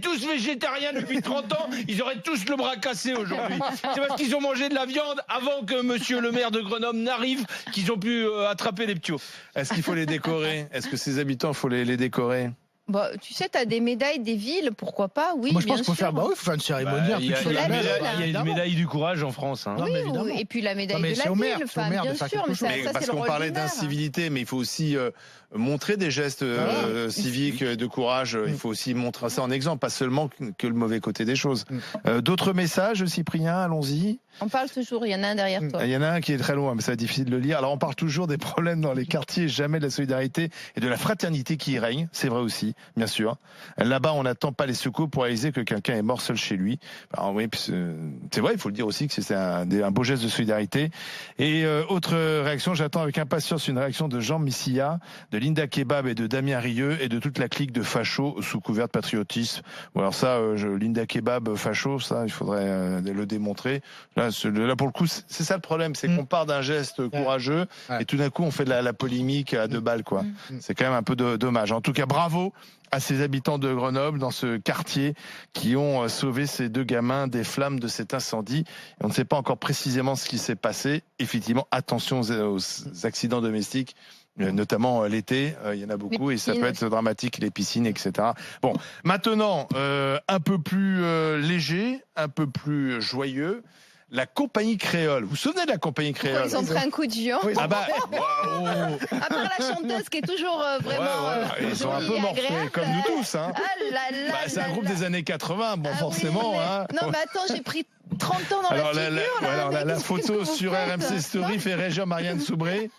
tous végétariens depuis 30 ans, ils auraient tous le bras cassé aujourd'hui. C'est parce qu'ils ont mangé de la viande avant que monsieur le maire de Grenoble n'arrive qu'ils ont pu attraper les ptios. Est-ce qu'il faut les décorer? Est-ce que ces habitants, il faut les décorer? Bah, tu sais, tu as des médailles des villes, pourquoi pas? Oui, moi je pense qu'il faut faire une cérémonie. Il y a une médaille du courage en France. Oui, et puis la médaille de la ville, bien sûr. Mais parce qu'on parlait d'incivilité, mais il faut aussi montrer des gestes civiques de courage. Il faut aussi montrer ça en exemple, pas seulement que le mauvais côté des choses. D'autres messages, Cyprien, allons-y. On parle toujours, il y en a un derrière toi. Il y en a un qui est très loin, mais ça va être difficile de le lire. Alors on parle toujours des problèmes dans les quartiers, jamais de la solidarité et de la fraternité qui y règne. C'est vrai aussi, bien sûr. Là-bas, on n'attend pas les secours pour réaliser que quelqu'un est mort seul chez lui. Alors, oui, c'est vrai, il faut le dire aussi que c'est un beau geste de solidarité. Et autre réaction, j'attends avec impatience une réaction de Jean Messia, de Linda Kebab et de Damien Rieu et de toute la clique de fachos sous couvert de patriotisme. Bon, alors ça, Linda Kebab, facho, ça, il faudrait le démontrer. Là, pour le coup, c'est ça le problème, c'est qu'on part d'un geste courageux et tout d'un coup, on fait de la polémique à 2 balles, quoi. C'est quand même un peu dommage. En tout cas, bravo à ces habitants de Grenoble, dans ce quartier, qui ont sauvé ces 2 gamins des flammes de cet incendie. Et on ne sait pas encore précisément ce qui s'est passé. Effectivement, attention aux accidents domestiques. Notamment l'été, il y en a beaucoup et ça peut être dramatique, les piscines, etc. Bon, maintenant, un peu plus léger, un peu plus joyeux. La compagnie créole. Vous vous souvenez de la compagnie créole? Ils ont pris un coup de viande. Oui, à part la chanteuse qui est toujours vraiment. Ils sont un peu morflés, comme nous tous. C'est un groupe des années 80, bon, forcément. Non, mais attends, j'ai pris 30 ans dans la figure. La photo sur RMC Story fait régir Marianne Soubré.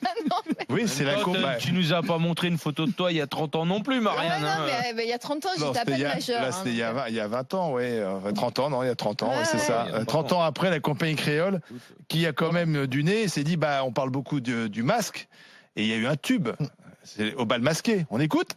Oui, c'est la compagnie. Tu nous as pas montré une photo de toi il y a 30 ans non plus, Marianne. Non, mais il y a 30 ans, j'étais à peine majeure. Là, c'était il y a 20 ans, oui. 30 ans, non, il y a 30 ans, c'est ça. 30 ans après, la compagnie créole, qui a quand même du nez, s'est dit, on parle beaucoup du masque, et il y a eu un tube. C'est au bal masqué. On écoute?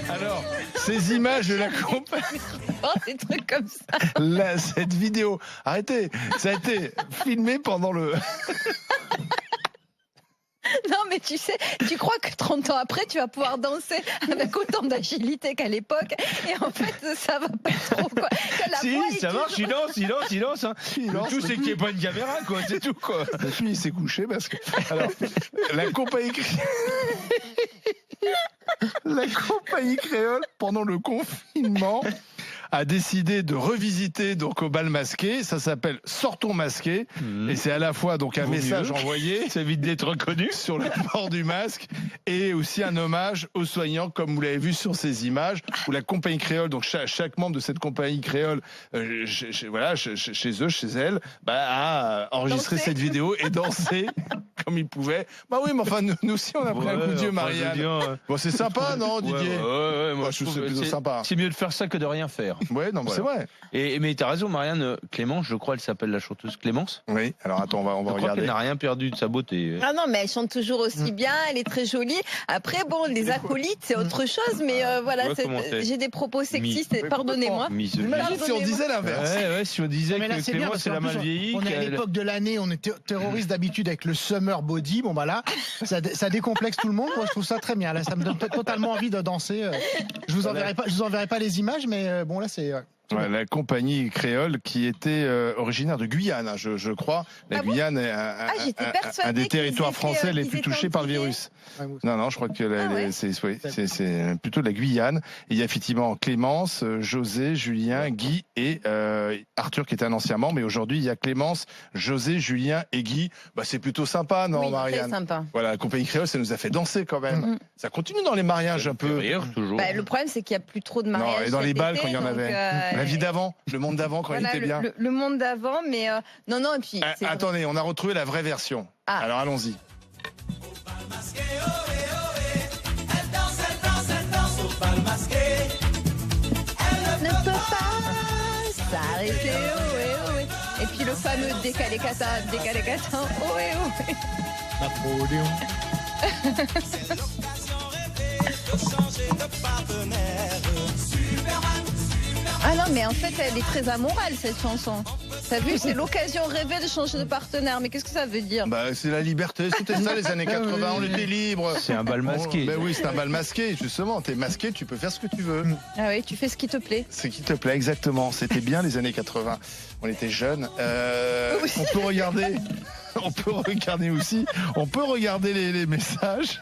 Alors, ces images de la compagnie. Des trucs comme ça. Cette vidéo, arrêtez, ça a été filmé pendant le. Non, mais tu sais, tu crois que 30 ans après, tu vas pouvoir danser avec autant d'agilité qu'à l'époque. Et en fait, ça va pas trop, quoi. Si, ça marche, il lance. Hein. Le tout, c'est qu'il n'y ait pas une caméra, quoi. C'est tout, quoi. Et puis, il s'est couché parce que. Alors, la compagnie. La compagnie créole, pendant le confinement, a décidé de revisiter donc au bal masqué. Ça s'appelle Sortons masqués. Et c'est à la fois donc un message envoyé. Ça évite d'être reconnu. Sur le port du masque. Et aussi un hommage aux soignants, comme vous l'avez vu sur ces images, où la compagnie créole, donc chaque membre de cette compagnie créole, chez eux, chez elle, a enregistré cette vidéo et dansé comme il pouvait. Bah oui, mais enfin, nous aussi, on a pris un coup de Dieu, Marianne. Bon, c'est sympa, non, Didier? Ouais, moi, je trouve que c'est plutôt sympa. C'est mieux de faire ça que de rien faire. Ouais, non, mais c'est vrai. Mais t'as raison, Marianne. Clémence, je crois, elle s'appelle la chanteuse Clémence. Oui, alors attends, on va regarder. Elle n'a rien perdu de sa beauté. Ah non, mais elle chante toujours aussi bien, elle est très jolie. Après, bon, les acolytes, c'est autre chose, mais voilà, j'ai des propos sexistes, pardonnez-moi. Imagine si on disait l'inverse. Ouais, si on disait que Clémence, elle a mal vieilli. On est à l'époque de l'année, on est terroriste d'habitude avec le summer body. Bon, bah là, ça décomplexe tout le monde. Moi, je trouve ça très bien. Là, ça me donne totalement envie de danser. Je vous enverrai pas les images, mais bon, là, c'est. Ouais, la compagnie créole qui était originaire de Guyane, je crois. La Guyane est un des territoires français les plus touchés par le virus. Non, je crois que c'est plutôt la Guyane. Et il y a effectivement Clémence, José, Julien, Guy et Arthur qui était un ancien membre. Mais aujourd'hui, il y a Clémence, José, Julien et Guy. Bah, c'est plutôt sympa, non, Marianne? Très sympa. Voilà, la compagnie créole, ça nous a fait danser quand même. Ça continue dans les mariages un peu. Toujours. Le problème, c'est qu'il n'y a plus trop de mariages. Non, et dans les balles quand il y en avait. La vie d'avant, le monde d'avant quand il était bien. Le monde d'avant, mais non, et puis. Attendez, on a retrouvé la vraie version. Alors allons-y. Ne peut pas s'arrêter, ohé. Et puis le fameux décalé cata, ohé. Napoléon. Ah non, mais en fait, elle est très amorale, cette chanson. T'as vu, c'est l'occasion rêvée de changer de partenaire. Mais qu'est-ce que ça veut dire? C'est la liberté, c'était ça les années 80, on était libre. C'est un bal masqué. Oui, c'est un bal masqué, justement. T'es masqué, tu peux faire ce que tu veux. Ah oui, tu fais ce qui te plaît. Ce qui te plaît, exactement. C'était bien les années 80. On était jeunes. On peut regarder aussi. On peut regarder les messages.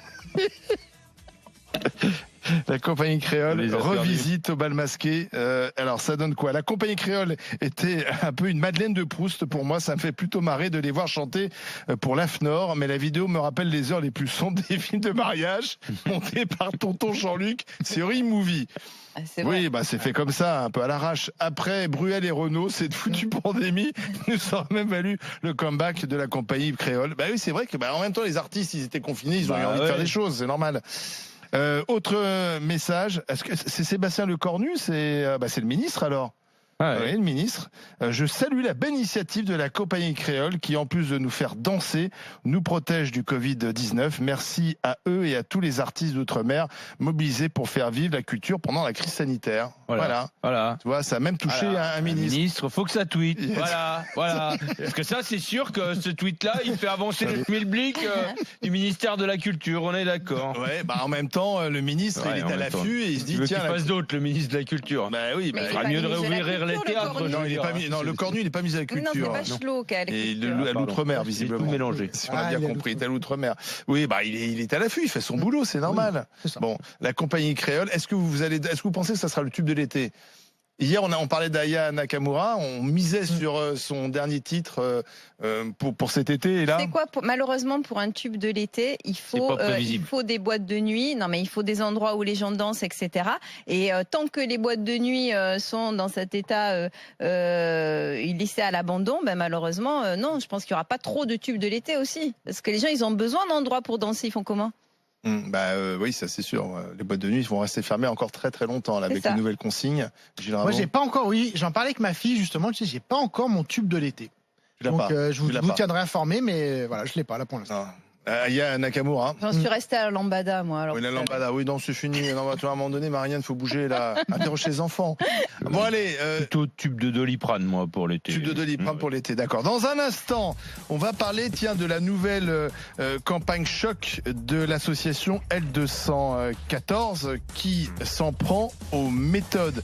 La compagnie créole revisite au bal masqué. Alors ça donne quoi? La compagnie créole était un peu une Madeleine de Proust pour moi. Ça me fait plutôt marrer de les voir chanter pour l'AFNOR. Mais la vidéo me rappelle les heures les plus sombres des films de mariage montés par tonton Jean-Luc sur e-movie. Oui, c'est fait comme ça, un peu à l'arrache. Après Bruel et Renault, cette foutue pandémie nous a même valu le comeback de la compagnie créole. Oui, c'est vrai que en même temps les artistes ils étaient confinés, ils ont eu envie de faire des choses, c'est normal. Autre message, est-ce que c'est Sébastien Lecornu? C'est le ministre alors. Oui, le ministre. Je salue la belle initiative de la compagnie créole qui, en plus de nous faire danser, nous protège du Covid-19. Merci à eux et à tous les artistes d'outre-mer mobilisés pour faire vivre la culture pendant la crise sanitaire. Voilà. Tu vois, ça a même touché un ministre. Faut que ça tweete. Voilà. Parce que ça, c'est sûr que ce tweet-là, il fait avancer le schmilblick du ministère de la Culture. On est d'accord. Ouais, en même temps, le ministre, il est à l'affût et il se dit, tiens. Qu'il fasse d'autre, le ministre de la Culture. Oui, il fera mieux de réouvrir les théâtres. Le Cornu, il n'est pas mis à la culture. Non, c'est Bachelot qui a la culture. Et à l'outre-mer, visiblement. Mélangé. Si on a bien compris, il est à l'outre-mer. Oui, il est à l'affût, il fait son boulot, c'est normal. Bon, la compagnie créole, est-ce que vous pensez que ça sera le tube de l'été? Hier, on parlait d'Aya Nakamura, on misait sur son dernier titre pour cet été. Et là, c'est quoi malheureusement, pour un tube de l'été, il faut des boîtes de nuit. Non, mais il faut des endroits où les gens dansent, etc. Et tant que les boîtes de nuit sont dans cet état laissés à l'abandon, malheureusement, non. Je pense qu'il n'y aura pas trop de tubes de l'été aussi, parce que les gens, ils ont besoin d'endroits pour danser. Ils font comment? Oui, ça c'est sûr. Les boîtes de nuit vont rester fermées encore très très longtemps là, avec les nouvelles consignes. Moi, j'ai pas encore. Oui, j'en parlais avec ma fille justement. Tu sais, j'ai pas encore mon tube de l'été. Donc, je vous tiendrai informé, mais voilà, je l'ai pas là pour l'instant. Aya Nakamura. J'en suis resté à la lambada, moi. Alors, oui, la lambada, non, c'est fini. Non, à un moment donné, Marianne, faut bouger là. Interroge les enfants. Bon, allez. Plutôt tube de Doliprane, moi, pour l'été. Tube de Doliprane pour l'été, d'accord. Dans un instant, on va parler, de la nouvelle campagne choc de l'association L214 qui s'en prend aux méthodes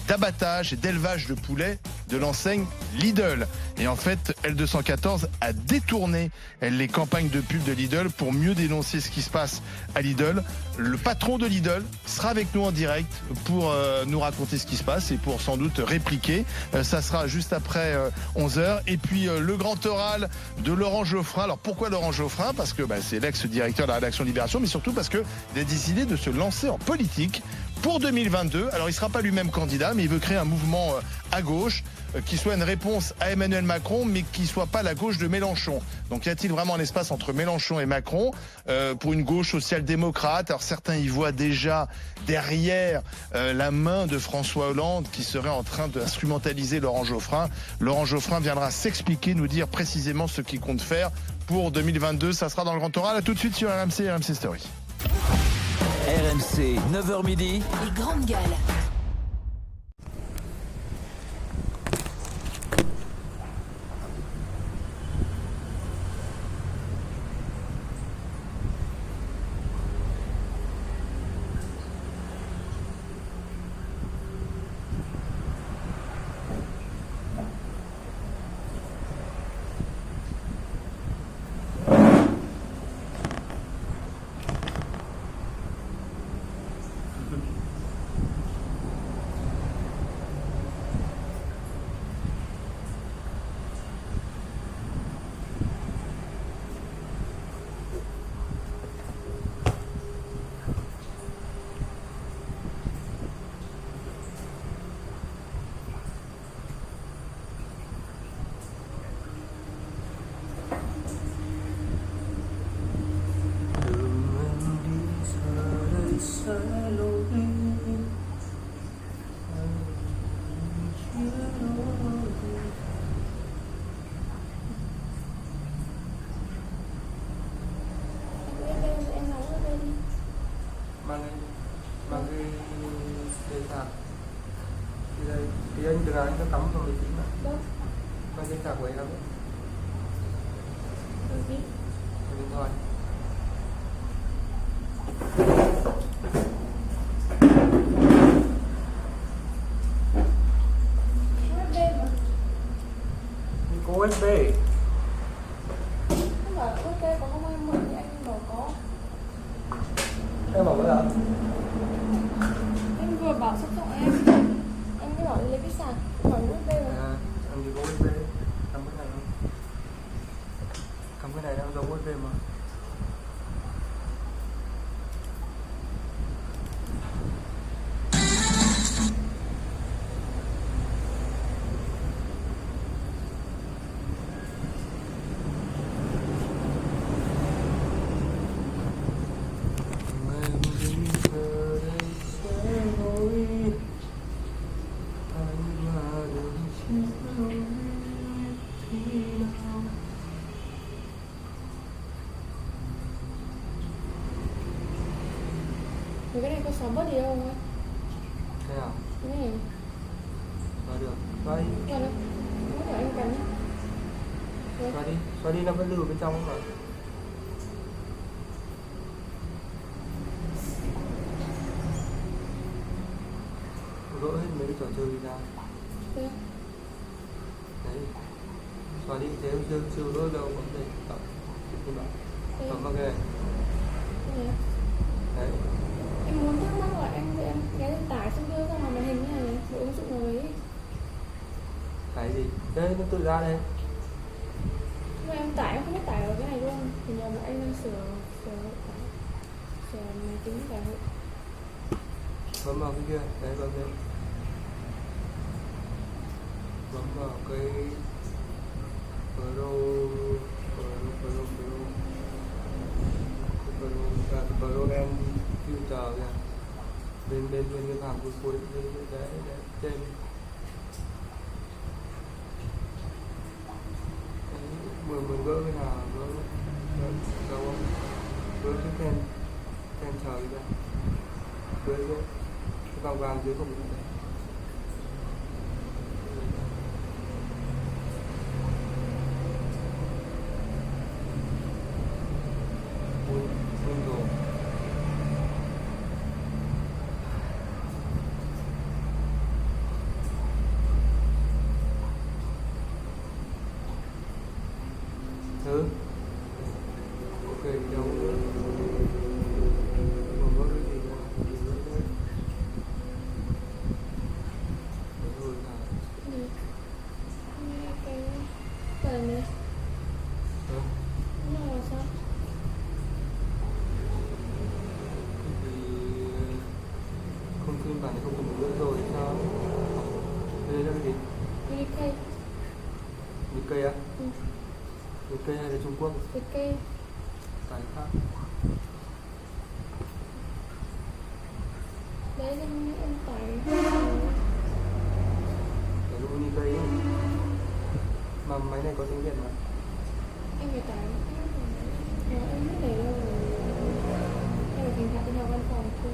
d'abattage et d'élevage de poulets de l'enseigne Lidl. Et en fait, L214 a détourné les campagnes de pub de Lidl pour mieux dénoncer ce qui se passe à Lidl. Le patron de Lidl sera avec nous en direct pour nous raconter ce qui se passe et pour sans doute répliquer. Ça sera juste après 11h. Et puis le grand oral de Laurent Geoffrin. Alors pourquoi Laurent Geoffrin? Parce que c'est l'ex-directeur de la rédaction Libération, mais surtout parce qu'il a décidé de se lancer en politique pour 2022. Alors il ne sera pas lui-même candidat, mais il veut créer un mouvement à gauche qui soit une réponse à Emmanuel Macron, mais qui soit pas la gauche de Mélenchon. Donc y a-t-il vraiment un espace entre Mélenchon et Macron pour une gauche social-démocrate? Alors certains y voient déjà derrière la main de François Hollande qui serait en train d'instrumentaliser Laurent Geoffrin. Laurent Geoffrin viendra s'expliquer, nous dire précisément ce qu'il compte faire pour 2022. Ça sera dans le grand oral. À tout de suite sur RMC et RMC Story. RMC, 9h midi. Les grandes gueules. Anh từ anh có cắm vào máy tính mà. Quay cái cạc của anh đâu? Điện thoại. Có USB. Không phải USB có không em mượn thì anh bảo có. Em bảo cái gì? Anh vừa bảo sắp cho em. Em cứ bảo lấy cái sạc khỏi USB rồi. Làm gì có USB? Cầm cái này không? Cầm cái này đang giống USB mà. Cái này có xóa bớt gì đâu không anh? Thế nào? Cái này Xóa được. Xóa đi. Xóa được. Không phải anh cắn nhé. Xóa đi. Xóa đi nó vẫn lưu bên trong không phải? Gỡ hết mấy cái trò chơi ra. Thế. Đấy. Xóa đi thế chưa gỡ đâu vẫn để tập. Nhưng mà tập vào cái này. Đấy. Em muốn thắc mắc là em ghé lên tải xong đưa ra ngoài màn hình này, bộ ứng dụng nào ấy. Cái gì? Đây nó tự ra đây. Nhưng mà em tải, em không biết tải ở cái này luôn. Thì nhờ mà anh đang sửa máy tính tải hộ. Bấm vào cái kia, đấy bấm đây. Bấm vào cái program filter kìa. Bên cái hàng cuối đấy trên. Mình gỡ cái nào gỡ không? Gỡ cái then trời kìa. Gỡ cái vàng dưới cùng này. về đâu nữa mà có cái gì nữa thì nữa đấy rồi là nghe cái tờ này nó là sao thì không phiên bản thì không dùng nữa rồi sao đây là cái gì Nikkei Nikkei á Nikkei hay là Trung Quốc Nikkei cái khác đấy là em tải cái lũ Nikkei mà máy này có tiếng Việt mà em phải tải nó em biết để đâu rồi em phải thành thạo đi học văn phòng thôi